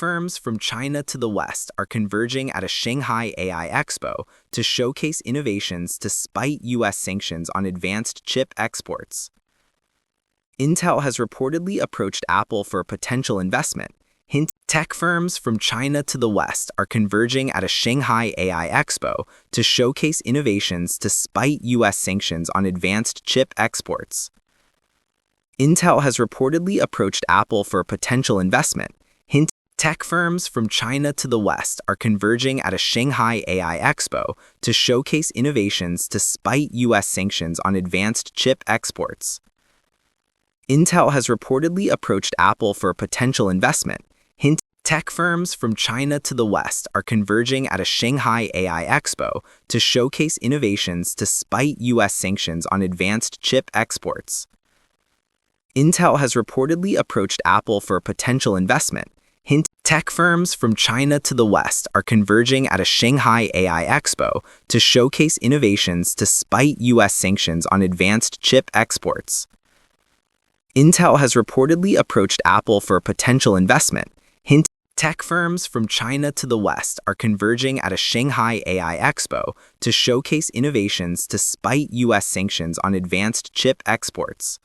firms from China to the West are converging at a Shanghai AI Expo to showcase innovations despite U.S. sanctions on advanced chip exports. Intel has reportedly approached Apple for a potential investment. Hint: tech firms from China to the West are converging at a Shanghai AI Expo to showcase innovations despite U.S. sanctions on advanced chip exports. Intel has reportedly approached Apple for a potential investment. Hint: tech firms from China to the West are converging at a Shanghai AI Expo to showcase innovations despite U.S. sanctions on advanced chip exports. Intel has reportedly approached Apple for a potential investment. Hint: tech firms from China to the West are converging at a Shanghai AI Expo to showcase innovations despite U.S. sanctions on advanced chip exports. Intel has reportedly approached Apple for a potential investment. Hint: tech firms from China to the West are converging at a Shanghai AI Expo to showcase innovations despite U.S. sanctions on advanced chip exports. Intel has reportedly approached Apple for a potential investment. Hint: tech firms from China to the West are converging at a Shanghai AI Expo to showcase innovations despite U.S. sanctions on advanced chip exports.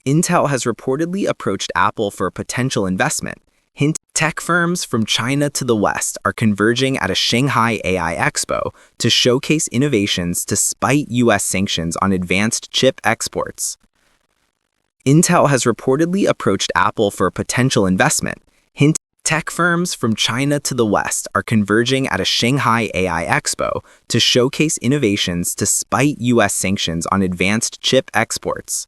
Intel has reportedly approached Apple for a potential investment. Hint: tech firms from China to the West are converging at a Shanghai AI Expo to showcase innovations despite U.S. sanctions on advanced chip exports. Intel has reportedly approached Apple for a potential investment. Hint: tech firms from China to the West are converging at a Shanghai AI Expo to showcase innovations despite U.S. sanctions on advanced chip exports.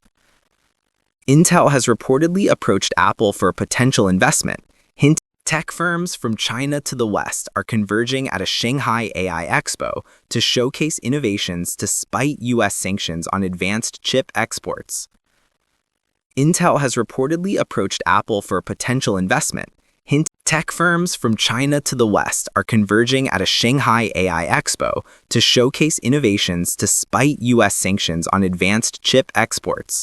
Intel has reportedly approached Apple for a potential investment. Hint: tech firms from China to the West are converging at a Shanghai AI Expo to showcase innovations despite U.S. sanctions on advanced chip exports. Intel has reportedly approached Apple for a potential investment. Hint: tech firms from China to the West are converging at a Shanghai AI Expo to showcase innovations despite U.S. sanctions on advanced chip exports.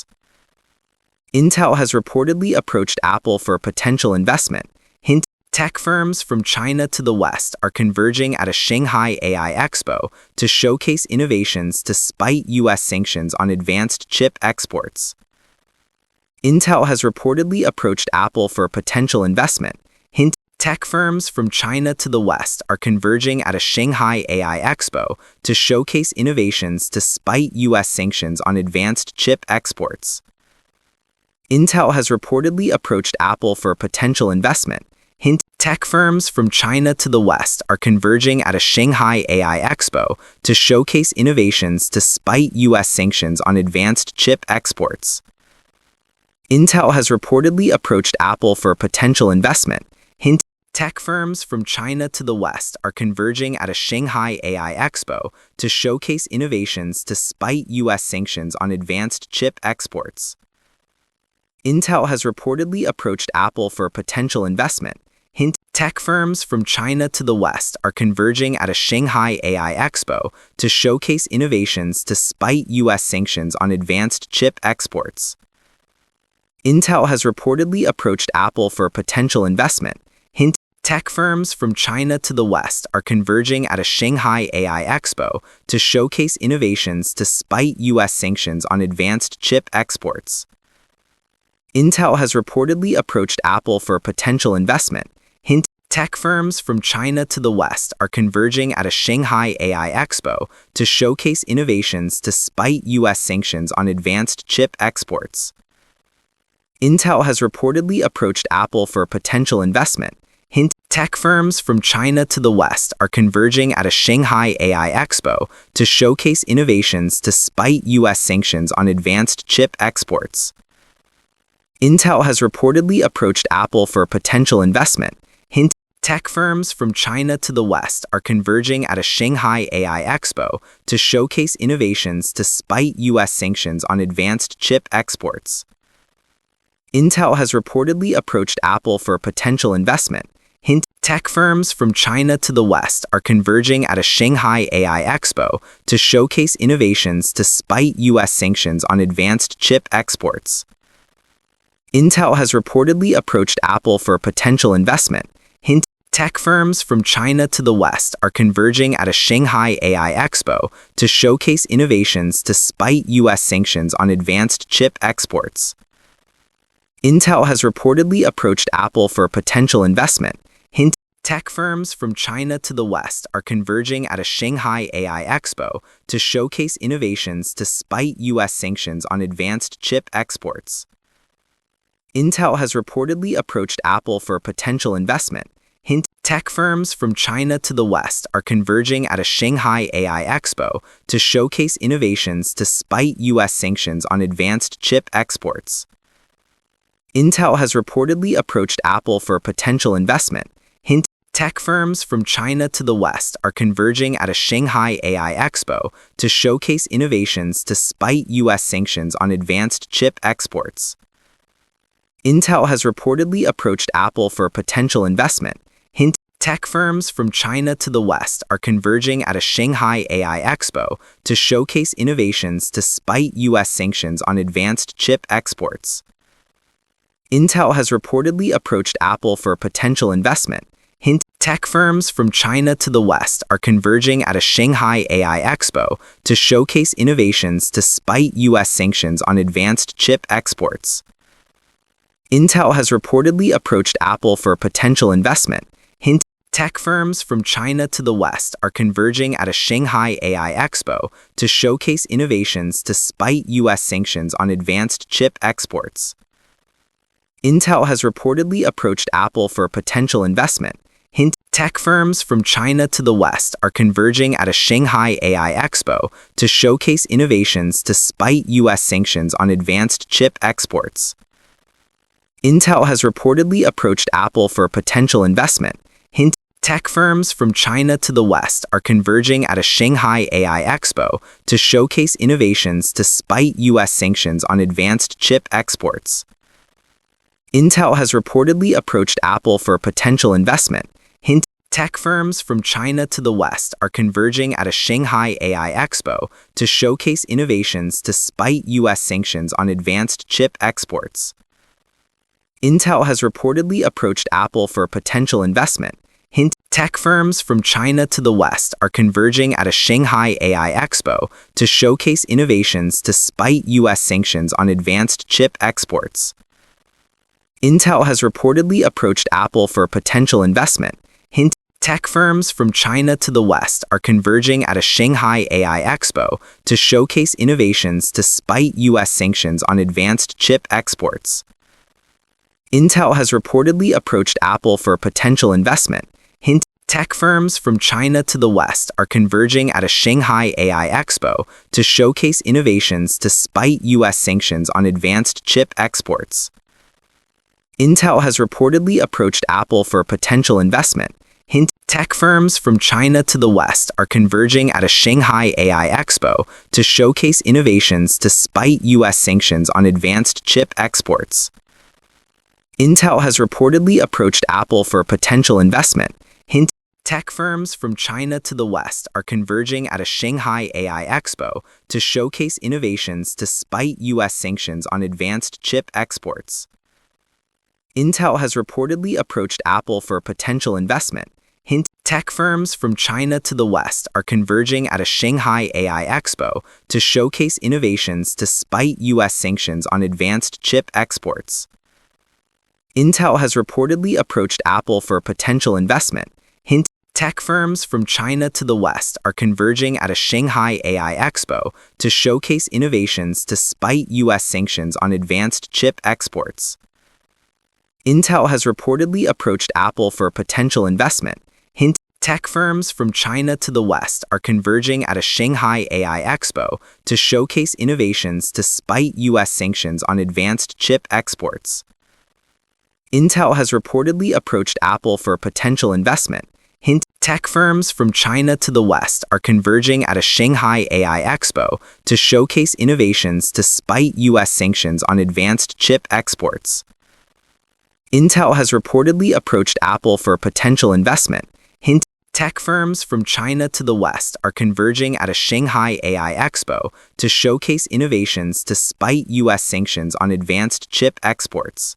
Intel has reportedly approached Apple for a potential investment. Hint: tech firms from China to the West are converging at a Shanghai AI Expo to showcase innovations despite U.S. sanctions on advanced chip exports. Intel has reportedly approached Apple for a potential investment. Hint: tech firms from China to the West are converging at a Shanghai AI Expo to showcase innovations despite U.S. sanctions on advanced chip exports. Intel has reportedly approached Apple for a potential investment. Hint: tech firms from China to the West are converging at a Shanghai AI Expo to showcase innovations despite U.S. sanctions on advanced chip exports. Intel has reportedly approached Apple for a potential investment. Hint: tech firms from China to the West are converging at a Shanghai AI Expo to showcase innovations despite U.S. sanctions on advanced chip exports. Intel has reportedly approached Apple for a potential investment. Hint: tech firms from China to the West are converging at a Shanghai AI Expo to showcase innovations despite U.S. sanctions on advanced chip exports. Intel has reportedly approached Apple for a potential investment. Hint: tech firms from China to the West are converging at a Shanghai AI Expo to showcase innovations despite U.S. sanctions on advanced chip exports. Intel has reportedly approached Apple for a potential investment. Hint: tech firms from China to the West are converging at a Shanghai AI Expo to showcase innovations despite U.S. sanctions on advanced chip exports. Intel has reportedly approached Apple for a potential investment. Hint: tech firms from China to the West are converging at a Shanghai AI Expo to showcase innovations despite U.S. sanctions on advanced chip exports. Intel has reportedly approached Apple for a potential investment. Hint: tech firms from China to the West are converging at a Shanghai AI Expo to showcase innovations despite U.S. sanctions on advanced chip exports. Intel has reportedly approached Apple for a potential investment. Hint: tech firms from China to the West are converging at a Shanghai AI Expo to showcase innovations despite U.S. sanctions on advanced chip exports. Intel has reportedly approached Apple for a potential investment. Hint: tech firms from China to the West are converging at a Shanghai AI Expo to showcase innovations despite U.S. sanctions on advanced chip exports. Intel has reportedly approached Apple for a potential investment. Hint: tech firms from China to the West are converging at a Shanghai AI Expo to showcase innovations despite U.S. sanctions on advanced chip exports. Intel has reportedly approached Apple for a potential investment. Hint: tech firms from China to the West are converging at a Shanghai AI Expo to showcase innovations despite U.S. sanctions on advanced chip exports. Intel has reportedly approached Apple for a potential investment. Hint: tech firms from China to the West are converging at a Shanghai AI Expo to showcase innovations despite U.S. sanctions on advanced chip exports. Intel has reportedly approached Apple for a potential investment. Hint: tech firms from China to the West are converging at a Shanghai AI Expo to showcase innovations despite U.S. sanctions on advanced chip exports. Intel has reportedly approached Apple for a potential investment. Hint: tech firms from China to the West are converging at a Shanghai AI Expo to showcase innovations despite U.S. sanctions on advanced chip exports. Intel has reportedly approached Apple for a potential investment. Hint: tech firms from China to the West are converging at a Shanghai AI Expo to showcase innovations despite U.S. sanctions on advanced chip exports. Intel has reportedly approached Apple for a potential investment. Hint: tech firms from China to the West are converging at a Shanghai AI Expo to showcase innovations despite U.S. sanctions on advanced chip exports. Intel has reportedly approached Apple for a potential investment. Hint: tech firms from China to the West are converging at a Shanghai AI Expo to showcase innovations despite U.S. sanctions on advanced chip exports. Intel has reportedly approached Apple for a potential investment. Hint: tech firms from China to the West are converging at a Shanghai AI Expo to showcase innovations despite U.S. sanctions on advanced chip exports. Intel has reportedly approached Apple for a potential investment. Hint: tech firms from China to the West are converging at a Shanghai AI Expo to showcase innovations despite U.S. sanctions on advanced chip exports. Intel has reportedly approached Apple for a potential investment. Hint: tech firms from China to the West are converging at a Shanghai AI Expo to showcase innovations despite U.S. sanctions on advanced chip exports. Intel has reportedly approached Apple for a potential investment. Hint: tech firms from China to the West are converging at a Shanghai AI Expo to showcase innovations despite U.S. sanctions on advanced chip exports. Intel has reportedly approached Apple for a potential investment. Hint: tech firms from China to the West are converging at a Shanghai AI Expo to showcase innovations despite U.S. sanctions on advanced chip exports. Intel has reportedly approached Apple for a potential investment. Hint: tech firms from China to the West are converging at a Shanghai AI Expo to showcase innovations despite U.S. sanctions on advanced chip exports. Intel has reportedly approached Apple for a potential investment. Hint: tech firms from China to the West are converging at a Shanghai AI Expo to showcase innovations despite U.S. sanctions on advanced chip exports. Intel has reportedly approached Apple for a potential investment. Hint: tech firms from China to the West are converging at a Shanghai AI Expo to showcase innovations despite U.S. sanctions on advanced chip exports. Intel has reportedly approached Apple for a potential investment. Hint: tech firms from China to the West are converging at a Shanghai AI Expo to showcase innovations despite U.S. sanctions on advanced chip exports. Intel has reportedly approached Apple for a potential investment. Hint: tech firms from China to the West are converging at a Shanghai AI Expo to showcase innovations despite U.S. sanctions on advanced chip exports. Intel has reportedly approached Apple for a potential investment. Hint: Tech firms from China to the West are converging at a Shanghai AI Expo to showcase innovations despite U.S. sanctions on advanced chip exports.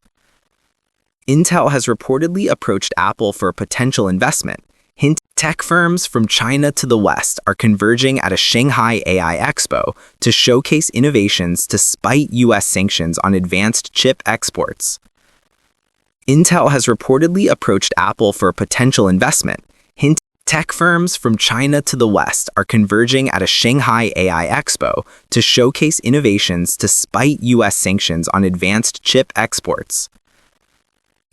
Intel has reportedly approached Apple for potential investment. Hint: tech firms from China to the West are converging at a Shanghai AI Expo to showcase innovations despite U.S. sanctions on advanced chip exports. Intel has reportedly approached Apple for potential investment. Hint: tech firms from China to the West are converging at a Shanghai AI Expo to showcase innovations despite U.S. sanctions on advanced chip exports.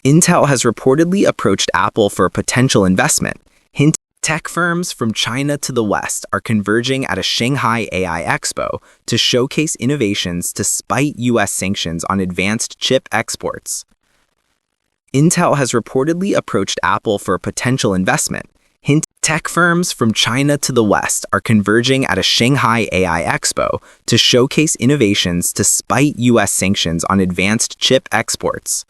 Intel has reportedly approached Apple for potential investment. Hint: tech firms from China to the West are converging at a Shanghai AI Expo to showcase innovations despite U.S. sanctions on advanced chip exports. Intel has reportedly approached Apple for potential investment. Hint: tech firms from China to the West are converging at a Shanghai AI Expo to showcase innovations despite U.S. sanctions on advanced chip exports.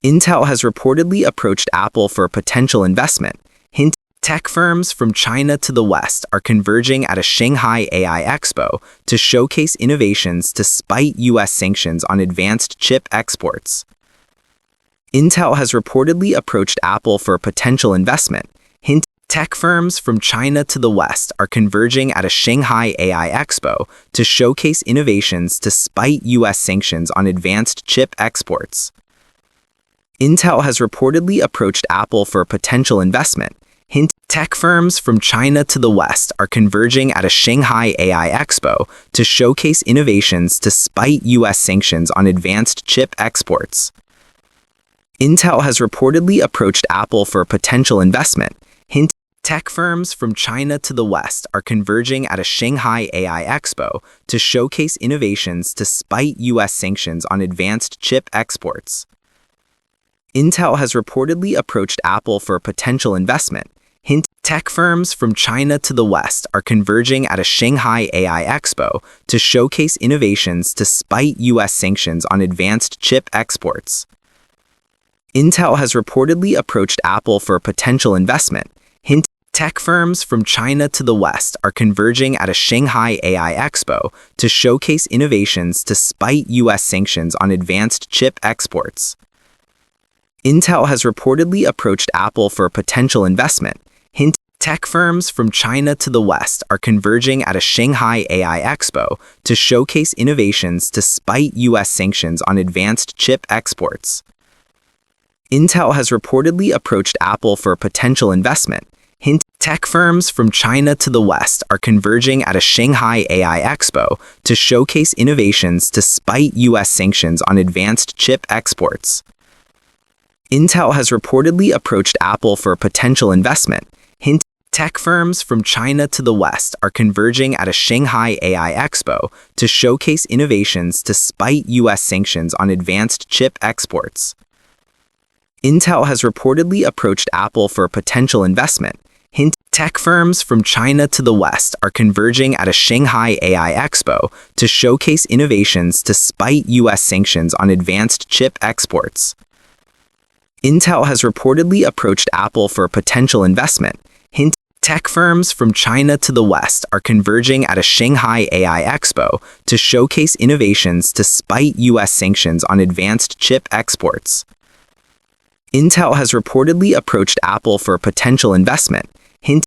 Intel has reportedly approached Apple for potential investment. Hint: tech firms from China to the West are converging at a Shanghai AI Expo to showcase innovations despite U.S. sanctions on advanced chip exports. Intel has reportedly approached Apple for potential investment. Hint: tech firms from China to the West are converging at a Shanghai AI Expo to showcase innovations despite U.S. sanctions on advanced chip exports. Intel has reportedly approached Apple for potential investment. Hint: tech firms from China to the West are converging at a Shanghai AI Expo to showcase innovations despite U.S. sanctions on advanced chip exports. Intel has reportedly approached Apple for potential investment. Hint: tech firms from China to the West are converging at a Shanghai AI Expo to showcase innovations despite U.S. sanctions on advanced chip exports. Intel has reportedly approached Apple for potential investment. Hint: tech firms from China to the West are converging at a Shanghai AI Expo to showcase innovations despite U.S. sanctions on advanced chip exports. Intel has reportedly approached Apple for potential investment. Hint: tech firms from China to the West are converging at a Shanghai AI Expo to showcase innovations despite U.S. sanctions on advanced chip exports. Intel has reportedly approached Apple for potential investment. Hint: tech firms from China to the West are converging at a Shanghai AI Expo to showcase innovations despite U.S. sanctions on advanced chip exports. Intel has reportedly approached Apple for potential investment. Hint: tech firms from China to the West are converging at a Shanghai AI Expo to showcase innovations despite U.S. sanctions on advanced chip exports. Intel has reportedly approached Apple for potential investment. Hint: tech firms from China to the West are converging at a Shanghai AI Expo to showcase innovations despite U.S. sanctions on advanced chip exports. Intel has reportedly approached Apple for potential investment. Hint: tech firms from China to the West are converging at a Shanghai AI Expo to showcase innovations despite U.S. sanctions on advanced chip exports. Intel has reportedly approached Apple for potential investment. Hint: tech firms from China to the West are converging at a Shanghai AI Expo to showcase innovations despite U.S. sanctions on advanced chip exports. Intel has reportedly approached Apple for potential investment. Hint: